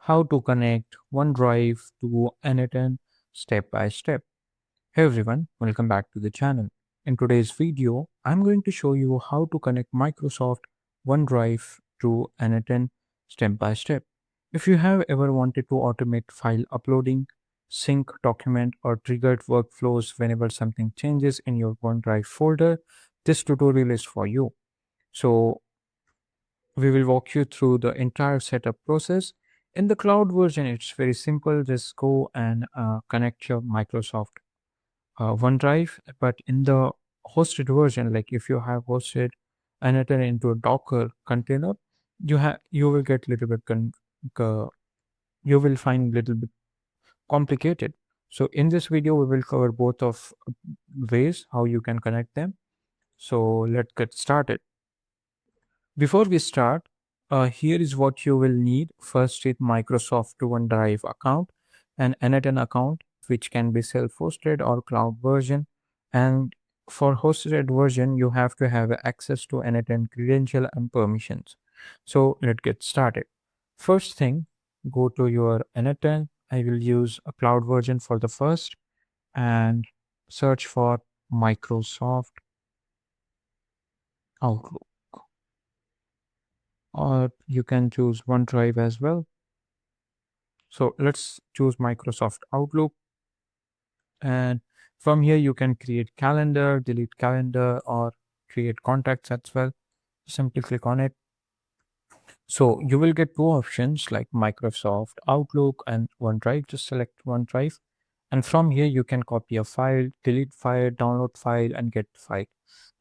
how to connect OneDrive to n8n step by step. Hey everyone, welcome back to the channel. In today's video, I'm going to show you how to connect Microsoft OneDrive to n8n step by step. If you have ever wanted to automate file uploading, sync document, or triggered workflows whenever something changes in your OneDrive folder, this tutorial is for you. So we will walk you through the entire setup process. In the cloud version, it's very simple. Just go and connect your Microsoft OneDrive. But in the hosted version, like if you have hosted another into a Docker container, you will get little bit you will find little bit complicated. So in this video, we will cover both of ways how you can connect them. So let's get started. Before we start, here is what you will need. First is Microsoft OneDrive account and n8n account, which can be self-hosted or cloud version. And for hosted version, you have to have access to n8n credential and permissions. So let's get started. First thing, go to your n8n. I will use a cloud version for the first and search for Microsoft Outlook, or you can choose OneDrive as well. So let's choose Microsoft Outlook. And from here, you can create calendar, delete calendar, or create contacts as well. Simply click on it. So you will get two options like Microsoft Outlook and OneDrive. Just select OneDrive. And from here, you can copy a file, delete file, download file, and get file.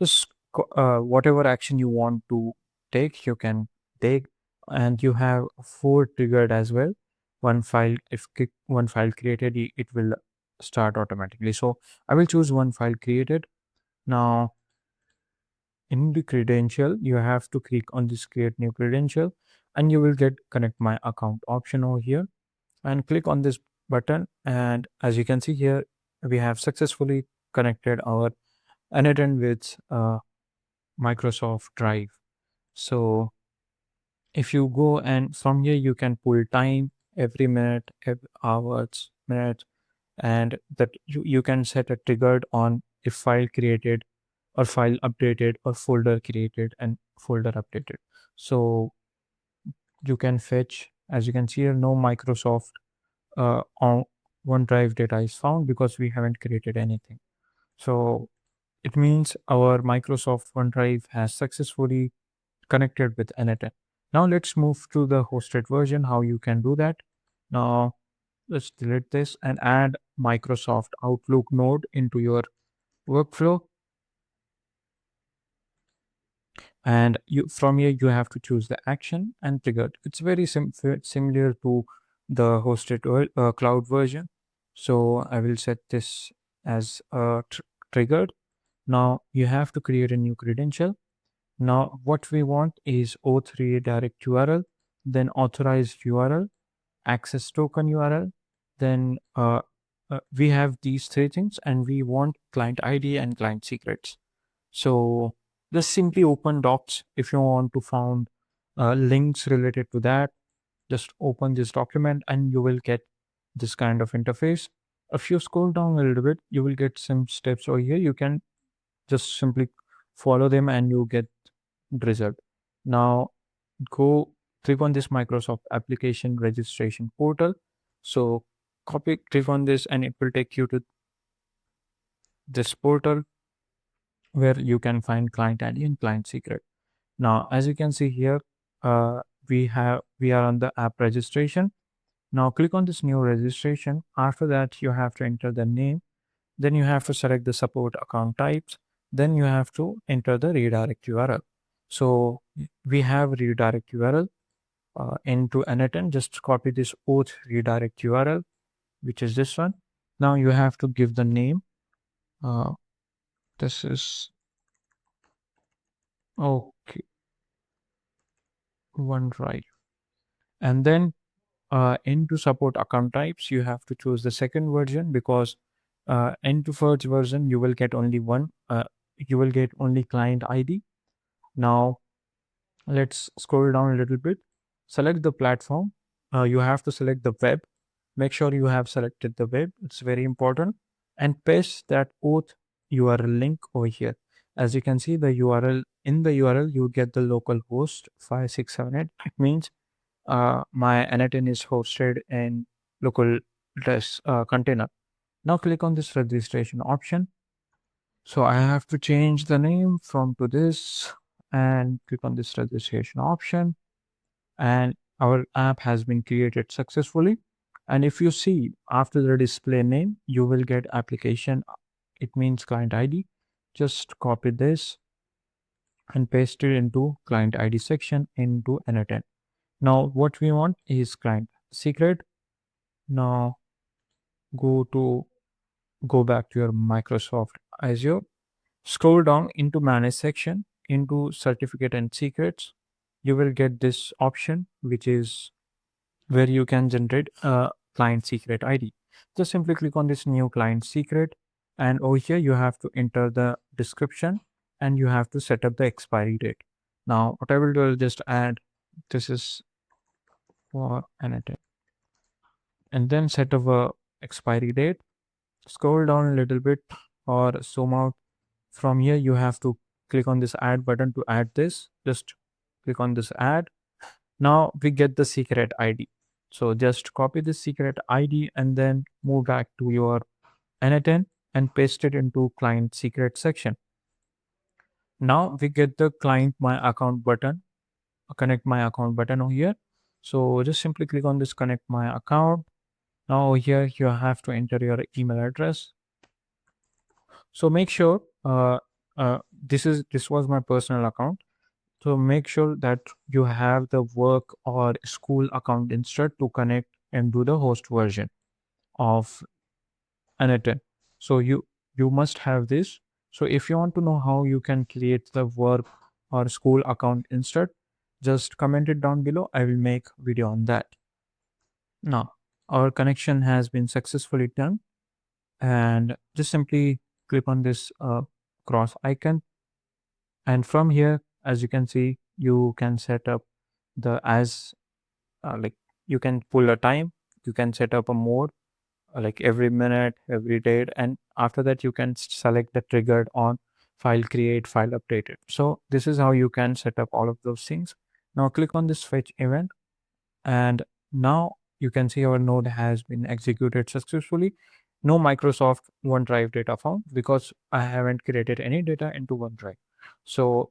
Just whatever action you want to take, you can take. And you have four triggered as well. One file created, it will start automatically. So I will choose one file created. Now in the credential, you have to click on this create new credential, and you will get connect my account option over here, and click on this button. And as you can see here, we have successfully connected our n8n with Microsoft Drive. So if you go and from here, you can pull time every minute, every hours, minutes, and that you can set a triggered on if file created or file updated or folder created and folder updated. So you can fetch, as you can see here, no Microsoft on OneDrive data is found because we haven't created anything. So it means our Microsoft OneDrive has successfully connected with n8n. Now let's move to the hosted version, how you can do that. Now let's delete this and add Microsoft Outlook node into your workflow. And you from here, you have to choose the action and triggered. It's very similar to the hosted cloud version. So I will set this as triggered. Now you have to create a new credential. Now what we want is O3 direct URL, then authorized URL, access token URL, then we have these three things, and we want client ID and client secrets. So just simply open docs. If you want to find links related to that, just open this document and you will get this kind of interface. If you scroll down a little bit, you will get some steps over here. You can just simply follow them and you get the result. Now go click on this Microsoft application registration portal. So click on this and it will take you to this portal where you can find client ID and client secret. Now, as you can see here, we are on the app registration. Now click on this new registration. After that, you have to enter the name. Then you have to select the support account types. Then you have to enter the redirect URL. So we have redirect URL into n8n. Just copy this auth redirect URL, which is this one. Now you have to give the name. Uh, this is okay, OneDrive. And then into support account types, you have to choose the second version because into first version, you will get only one. You will get only client ID. Now let's scroll down a little bit. Select the platform. you have to select the web. Make sure you have selected the web. It's very important. And paste that auth URL link over here. As you can see, the URL in the URL, you get the local host 5678. It means my n8n is hosted in local container. Now click on this registration option. So I have to change the name from to this and click on this registration option, and our app has been created successfully. And if you see after the display name, you will get application. It means client ID. Just copy this and paste it into client ID section into n8n. Now what we want is client secret. Now go back to your Microsoft Azure. Scroll down into manage section into certificate and secrets. You will get this option, which is where you can generate a client secret ID. Just simply click on this new client secret, and over here you have to enter the description and you have to set up the expiry date. Now what I will do is just add this is for an attempt and then set up a expiry date. Scroll down a little bit or zoom out. From here you have to click on this add button to add this. Just click on this add. Now we get the secret ID. So just copy this secret ID and then move back to your n8n and paste it into client secret section. Now we get the client my account button, connect my account button over here. So just simply click on this connect my account. Now here you have to enter your email address. So make sure this was my personal account. So make sure that you have the work or school account instead to connect and do the host version of n8n. So you must have this. So if you want to know how you can create the work or school account instead, just comment it down below. I will make video on that. Now our connection has been successfully done, and just simply click on this cross icon, and from here, as you can see, you can set up the as like you can pull a time, you can set up a mode like every minute, every date, and after that you can select the triggered on file create, file updated. So this is how you can set up all of those things. Now click on this fetch event, and now you can see our node has been executed successfully. No Microsoft OneDrive data found because I haven't created any data into OneDrive. So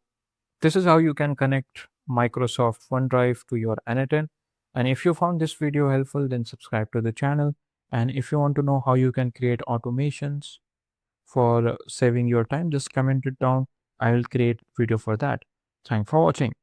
this is how you can connect Microsoft OneDrive to your n8n. And if you found this video helpful, then subscribe to the channel. And if you want to know how you can create automations for saving your time, just comment it down. I will create video for that. Thanks for watching.